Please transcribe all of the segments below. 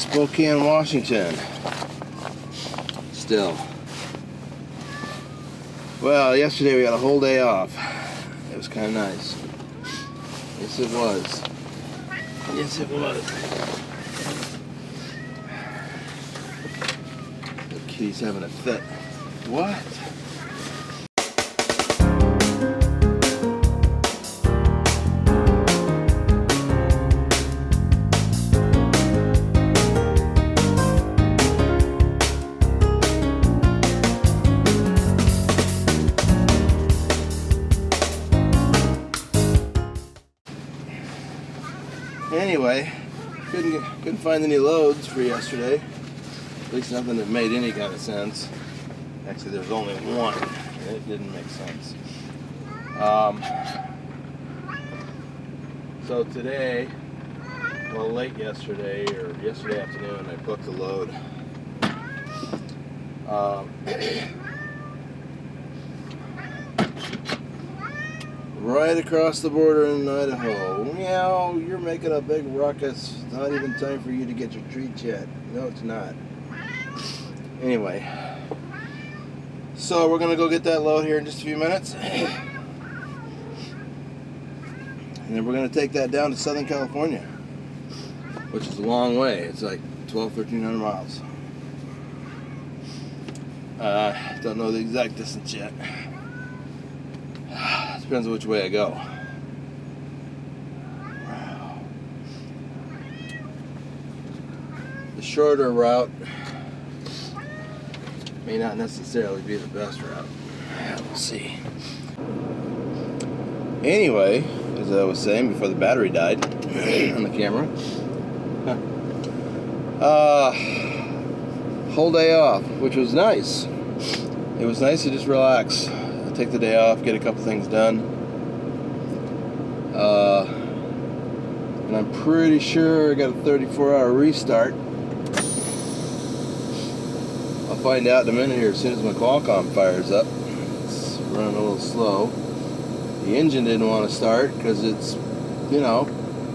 Spokane, Washington. Still. Well, yesterday we got a whole day off. It was kind of nice. Yes, it was. Yes, it was. The kitty's having a fit. What? Anyway, couldn't find any loads for yesterday. At least nothing that made any kind of sense. Actually, there's only one, and it didn't make sense. So today, well, late yesterday or yesterday afternoon, I booked a load. Right across the border in Idaho. Meow, you're making a big ruckus. It's not even time for you to get your treat yet. No, it's not. Anyway, so we're going to go get that load here in just a few minutes. And then we're going to take that down to Southern California, which is a long way. It's like 1,300 miles. Don't know the exact distance yet. Depends on which way I go. Wow. The shorter route may not necessarily be the best route. We'll see. Anyway, as I was saying before the battery died on the camera, whole day off, which was nice. It was nice to just relax. Take the day off, get a couple things done. And I'm pretty sure I got a 34-hour restart. I'll find out in a minute here as soon as my Qualcomm fires up. It's running a little slow. The engine didn't want to start because it's, you know,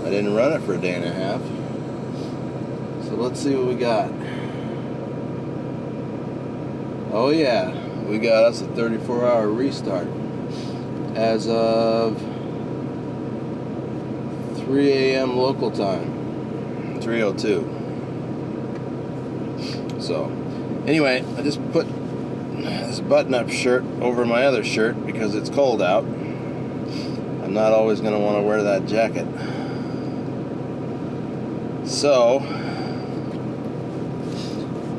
I didn't run it for a day and a half. So let's see what we got. Oh yeah. We got us a 34-hour restart as of 3 a.m. local time, 3:02. So, anyway, I just put this button-up shirt over my other shirt because it's cold out. I'm not always going to want to wear that jacket. So,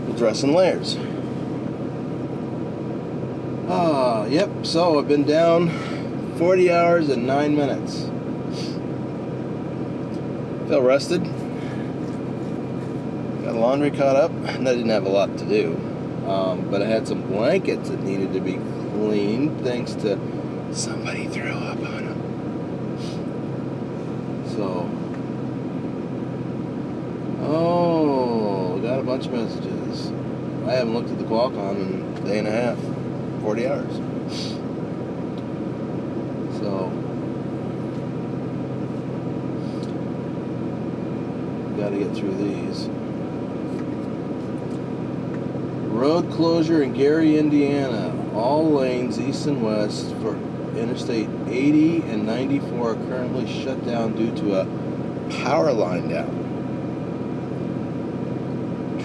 we'll dress in layers. Yep, so I've been down 40 hours and 9 minutes. Feel rested. Got laundry caught up, and I didn't have a lot to do. But I had some blankets that needed to be cleaned thanks to somebody threw up on them. So, got a bunch of messages. I haven't looked at the Qualcomm in a day and a half. 40 hours. So, got to get through these. Road closure in Gary, Indiana. All lanes east and west for Interstate 80 and 94 are currently shut down due to a power line down.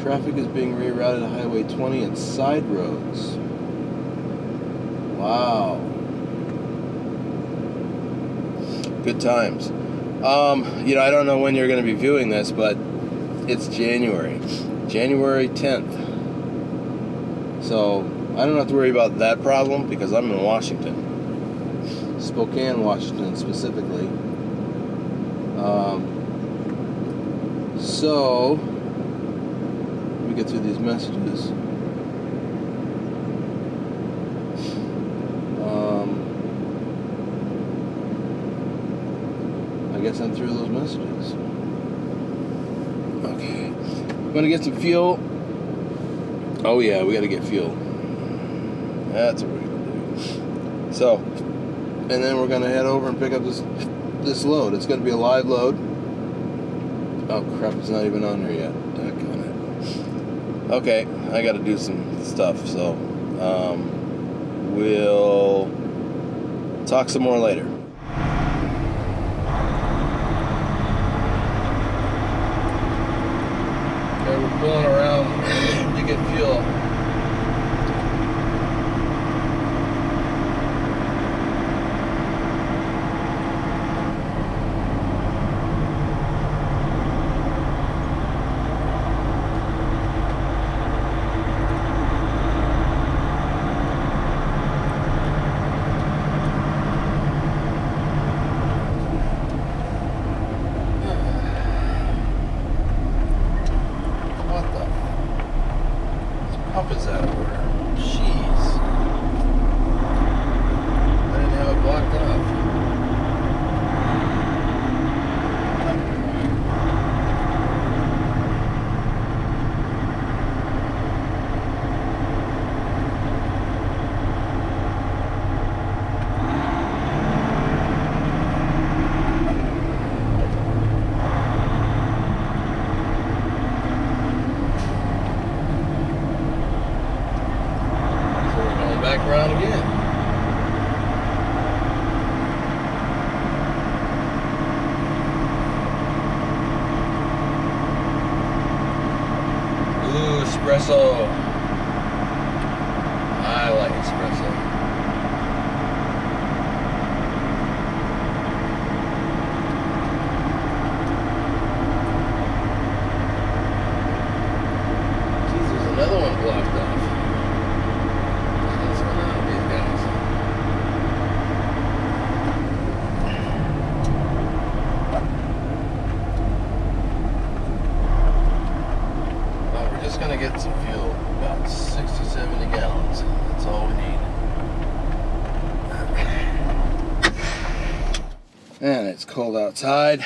Traffic is being rerouted to Highway 20 and side roads. Wow. Good times. You know, I don't know when you're going to be viewing this, but it's January 10th. So, I don't have to worry about that problem because I'm in Washington. Spokane, Washington specifically. So, let me get through these messages. I guess I'm through those messages. Okay. I'm gonna get some fuel. Oh yeah, we gotta get fuel. That's what we're gonna do. So, and then we're gonna head over and pick up this load. It's gonna be a live load. Oh crap, it's not even on there yet. Daggone Okay, I got to do some stuff, so we'll talk some more later. Okay, we're pulling around to get fuel. Pump is out of order. Jeez. I didn't have it blocked off. Back around again. Ooh, espresso. I like espresso. Geez, there's another one blocked off. Gonna get some fuel, about 60-70 gallons. That's all we need. And it's cold outside.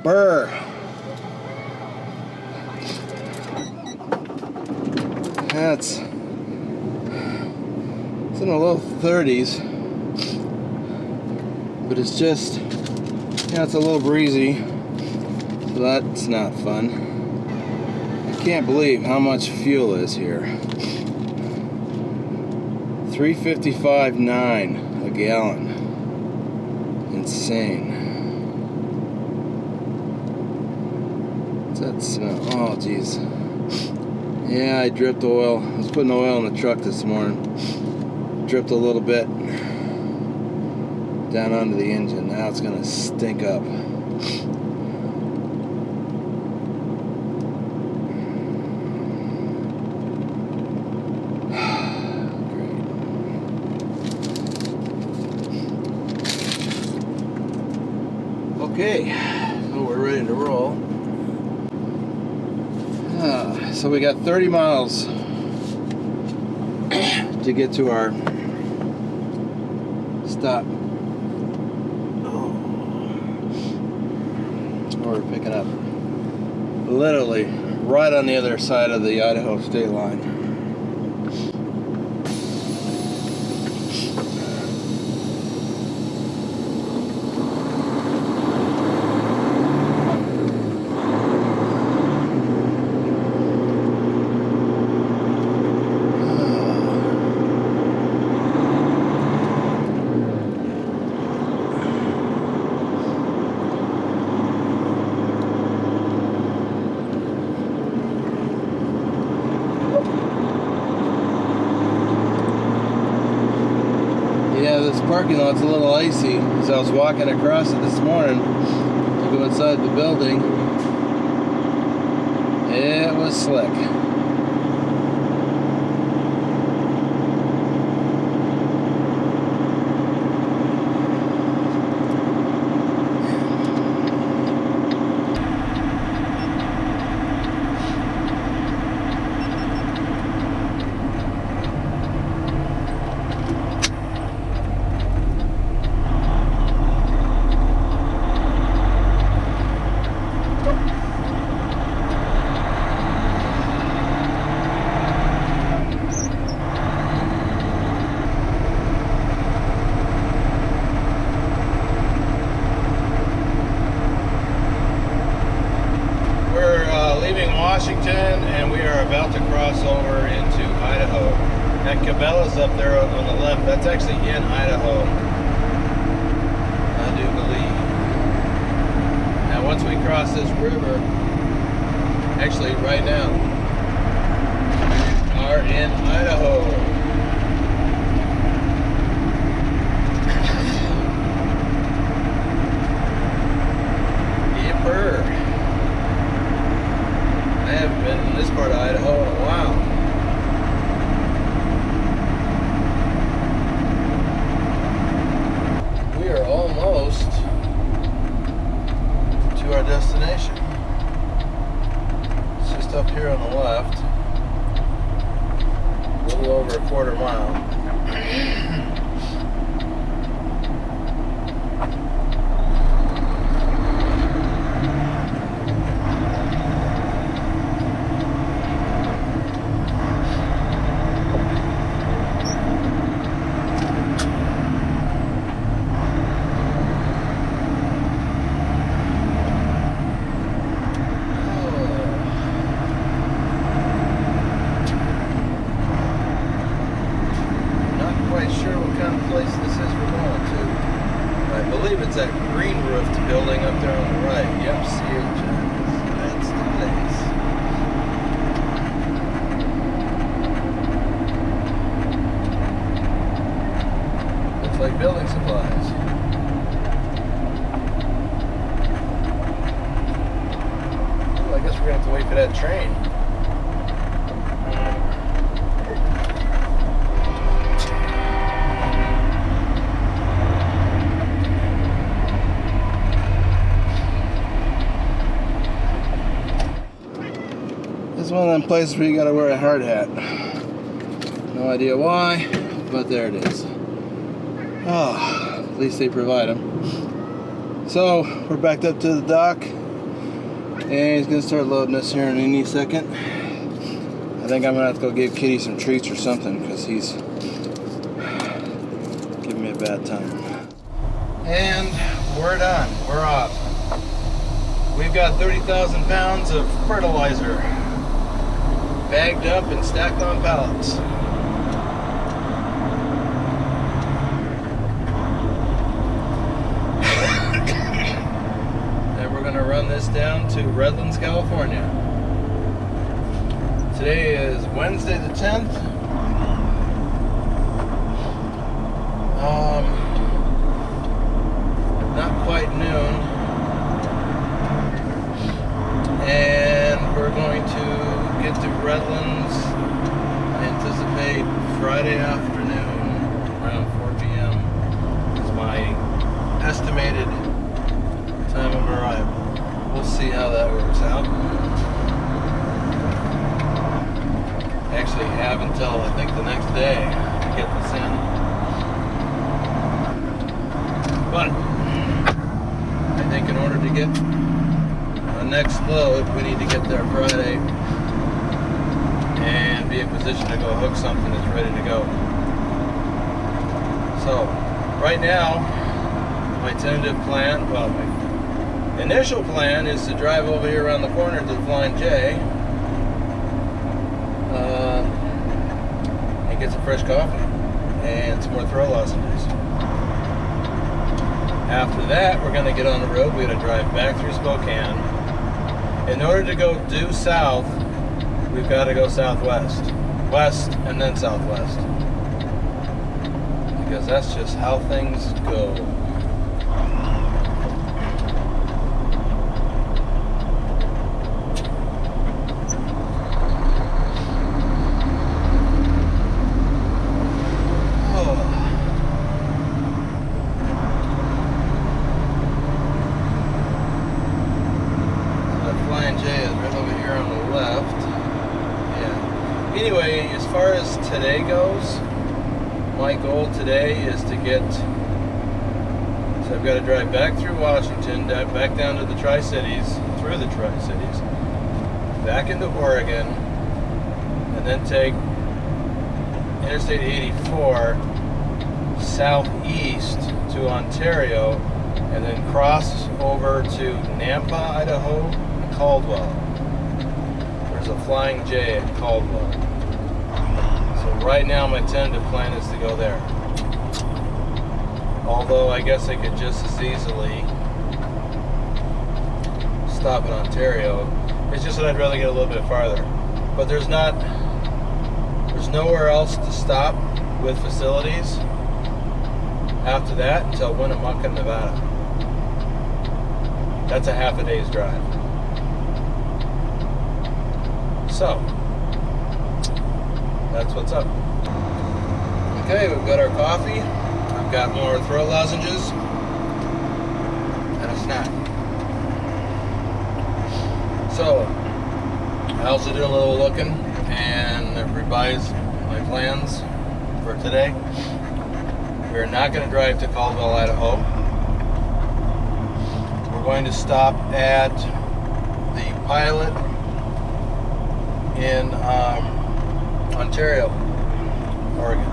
Brr. That's it's in the low 30s, but it's just, yeah, it's a little breezy, so that's not fun. I can't believe how much fuel is here. 355.9 a gallon. Insane. What's that smell? Oh, geez. Yeah, I dripped oil. I was putting oil in the truck this morning. Dripped a little bit down onto the engine. Now it's gonna stink up. Okay, so we're ready to roll. So we got 30 miles to get to our stop. We're picking up literally right on the other side of the Idaho state line. This parking lot's a little icy. As I was walking across it this morning to go inside the building, it was slick. Washington, and we are about to cross over into Idaho. That Cabela's up there on the left. That's actually in Idaho, I do believe. Now once we cross this river, actually right now, we are in Idaho. Yipper. I haven't been in this part of Idaho in a while. We are almost to our destination. It's just up here on the left. A little over a quarter mile. It's that green roofed building up there on the right. Yep, see it, that's the place. Looks like building supplies. Well, I guess we're gonna have to wait for that train. This is one of them places where you gotta wear a hard hat. No idea why, but there it is. Oh, at least they provide them. So, we're backed up to the dock, and he's gonna start loading us here in any second. I think I'm gonna have to go give Kitty some treats or something, because he's giving me a bad time. And we're done, we're off. We've got 30,000 pounds of fertilizer bagged up and stacked on pallets. And we're going to run this down to Redlands, California. Today is Wednesday the 10th. Not quite noon. And we're going to get to Redlands. I anticipate Friday afternoon around 4 p.m. is my estimated time of arrival. We'll see how that works out. I actually have until I think the next day to get this in. But I think in order to get the next load, we need to get there Friday and be in position to go hook something that's ready to go. So, right now, my tentative plan, well, my initial plan is to drive over here around the corner to the Flying J and get some fresh coffee and some more throw lozenges. After that, we're going to get on the road. We're going to drive back through Spokane. In order to go due south, we've got to go southwest, west, and then southwest. Because that's just how things go. Anyway, as far as today goes, my goal today is to get, so I've got to drive back through Washington, back down to the Tri-Cities, through the Tri-Cities, back into Oregon, and then take Interstate 84 southeast to Ontario, and then cross over to Nampa, Idaho, and Caldwell. there's a Flying J at Caldwell. So right now my tentative plan is to go there. Although I guess I could just as easily stop in Ontario. It's just that I'd rather get a little bit farther. But there's nowhere else to stop with facilities after that until Winnemucca, Nevada. That's a half a day's drive. So, that's what's up. Okay, we've got our coffee. I've got more throat lozenges and a snack. So, I also did a little looking and I've revised my plans for today. We're not going to drive to Caldwell, Idaho. We're going to stop at the Pilot in Ontario, Oregon.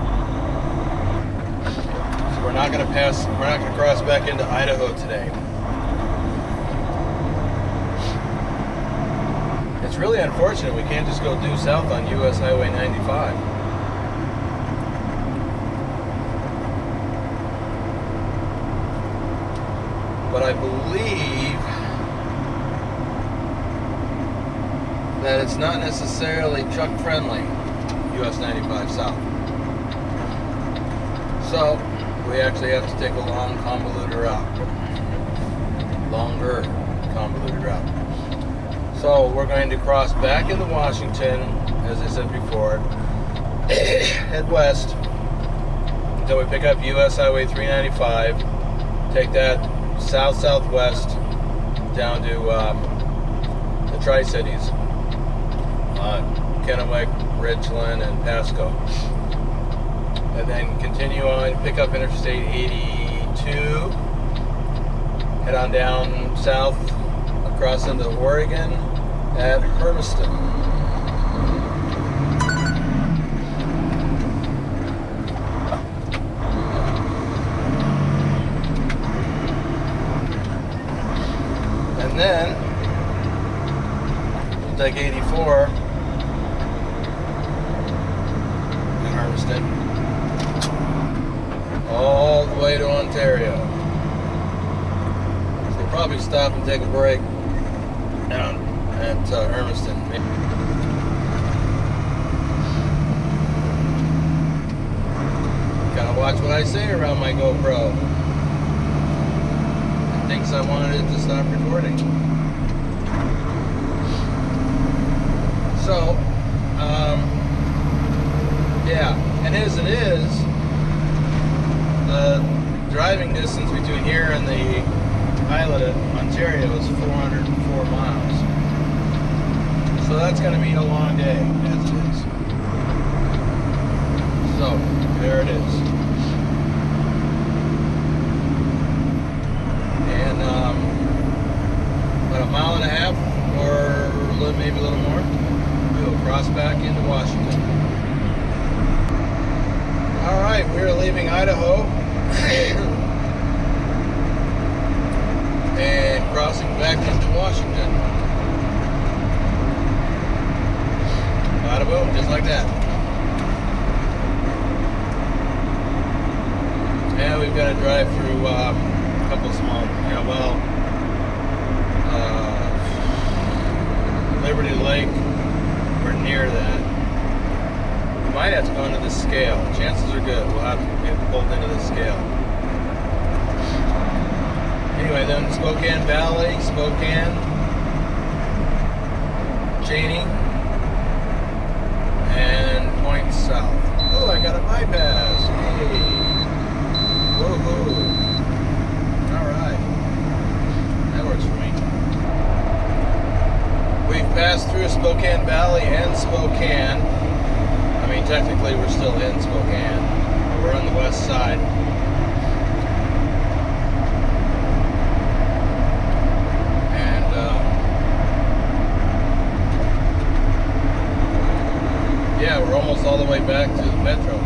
So we're not going to cross back into Idaho today. It's really unfortunate we can't just go due south on US Highway 95. But I believe that it's not necessarily truck friendly, US 95 south. So we actually have to take a long convoluted route. Longer convoluted route. So we're going to cross back into Washington, as I said before, head west until we pick up US Highway 395, take that south-southwest down to the Tri-Cities, Kennewick, Richland, and Pasco. And then continue on, pick up Interstate 82, head on down south across into Oregon at Hermiston. And then we'll take 84 in Hermiston all the way to Ontario. So we'll probably stop and take a break down at Hermiston. Gotta watch what I say around my GoPro. It thinks I wanted it to stop recording. So, yeah, and as it is, the driving distance between here and the Pilot at Ontario is 404 miles. So that's going to be a long day, as it is. So, there it is. And about a mile and a half, or maybe a little more, we will cross back into Washington. Alright, we're leaving Idaho. And crossing back into Washington. Bada boom, just like that. Yeah, we've got to drive through a couple of small, Liberty Lake. We're near that. We might have to go into the scale. Chances are good we'll have to get pulled into the scale. Anyway, then Spokane Valley, Spokane, Cheney, and Point South. Oh, I got a bypass. Hey. Woohoo. Alright. That works for me. We've passed through Spokane Valley and Spokane. I mean, technically we're still in Spokane, but we're on the west side. Yeah, we're almost all the way back to the metro.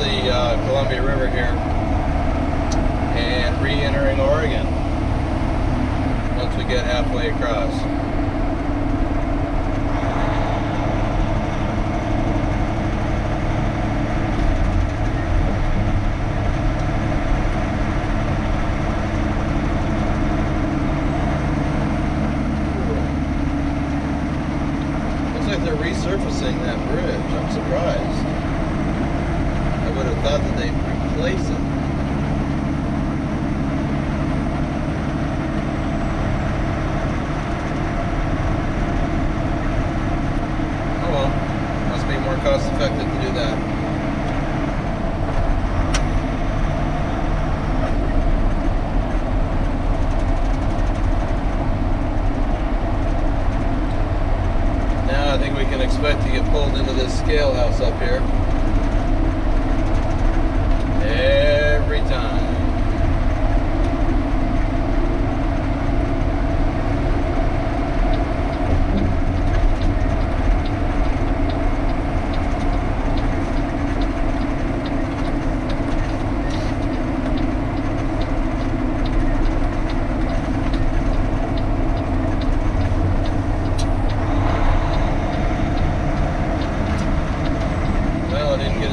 the Columbia River here and re-entering Oregon once we get halfway across. Resurfacing that bridge. I'm surprised. I would have thought that they'd replace it. Oh well, must be more cost effective to do that. I think we can expect to get pulled into this scale house up here every time.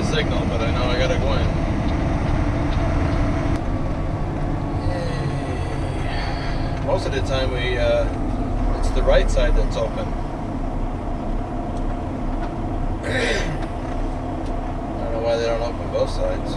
Signal, but I know I gotta go in. Most of the time it's the right side that's open. I don't know why they don't open both sides.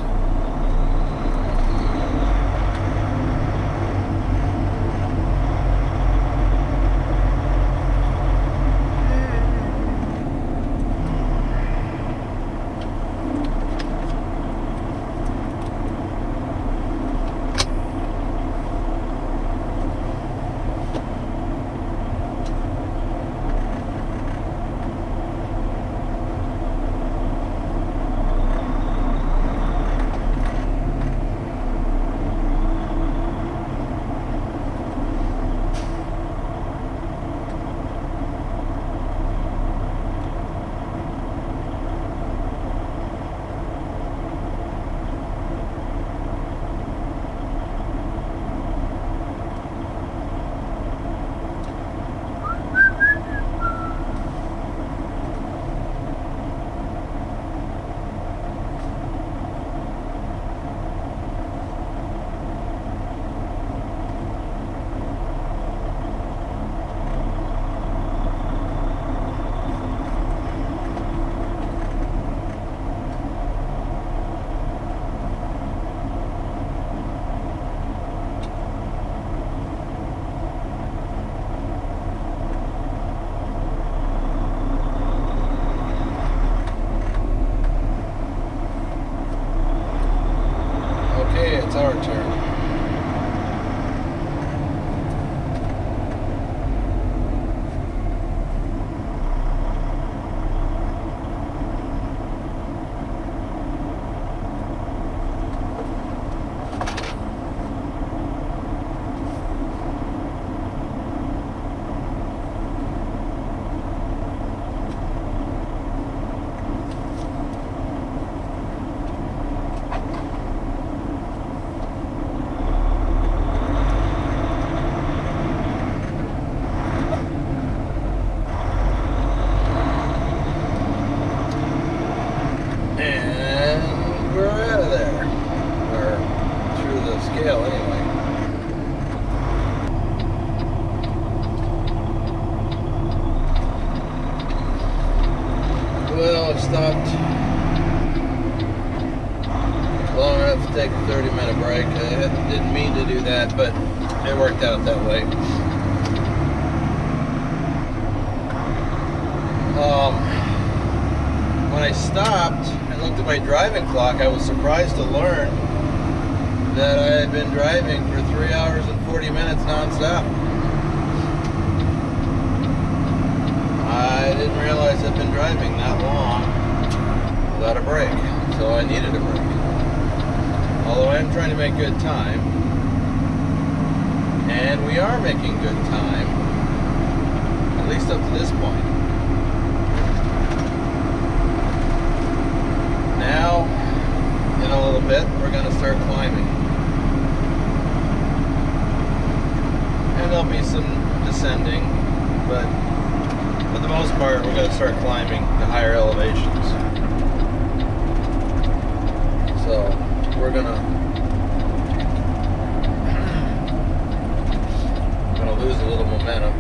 It's our turn. Stopped long enough to take a 30-minute break. I didn't mean to do that, but it worked out that way. When I stopped and looked at my driving clock, I was surprised to learn that I had been driving for 3 hours and 40 minutes non-stop. I didn't realize I'd been driving that long without a break, so I needed a break. Although I am trying to make good time, and we are making good time, at least up to this point. Now, a little bit, we're going to start climbing. And there'll be some descending, but for the most part, we're going to start climbing the higher elevations. So we're gonna lose a little momentum.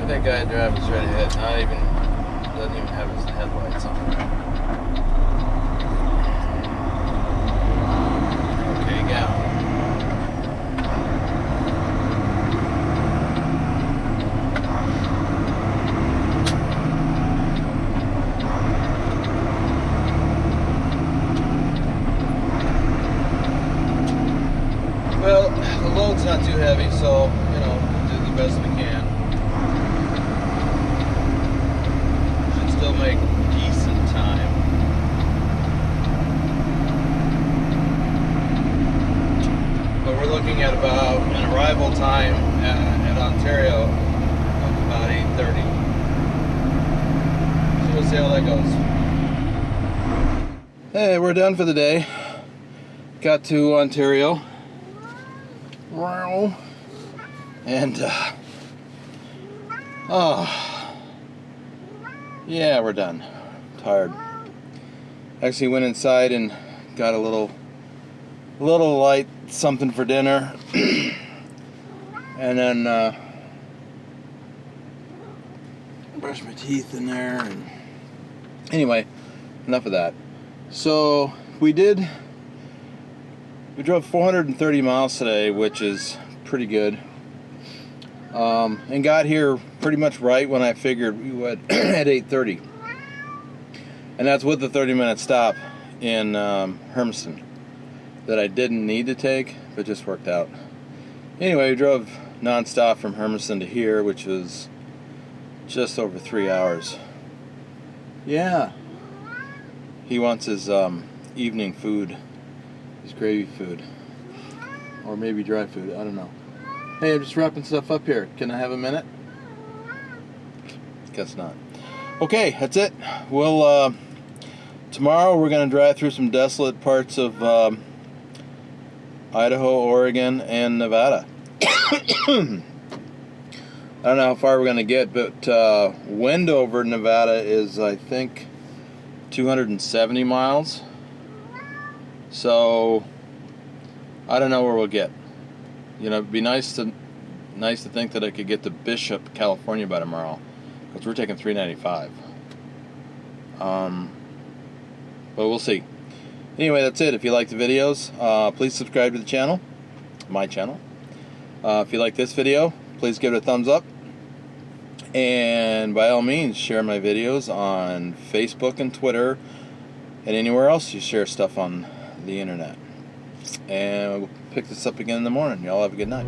That guy driving straight ahead, doesn't even have his headlights on. Okay, go. Well, the load's not too heavy, so, you know, we'll do the best we can. Should still make decent time. But we're looking at about an arrival time at Ontario of about 8:30. So we'll see how that goes. Hey, we're done for the day. Got to Ontario. And yeah, we're done. Tired. Actually went inside and got a little light something for dinner. And then brushed my teeth in there, and anyway, enough of that. So we drove 430 miles today, which is pretty good. And got here pretty much right when I figured we would at 8:30. And that's with the 30-minute stop in Hermiston that I didn't need to take, but just worked out. Anyway, we drove non-stop from Hermiston to here, which was just over 3 hours. Yeah. He wants his evening food. His gravy food, or maybe dry food, I don't know. Hey, I'm just wrapping stuff up here. Can I have a minute? Guess not. Okay, that's it. We'll tomorrow we're going to drive through some desolate parts of Idaho, Oregon, and Nevada. I don't know how far we're going to get, but Wendover, Nevada is, I think, 270 miles. So I don't know where we'll get. You know, it'd be nice to think that I could get to Bishop, California by tomorrow, because we're taking 395. But we'll see. Anyway, that's it. If you like the videos, please subscribe to the channel, my channel. If you like this video, please give it a thumbs up. And by all means, share my videos on Facebook and Twitter and anywhere else you share stuff on the internet. And we'll pick this up again in the morning. Y'all have a good night.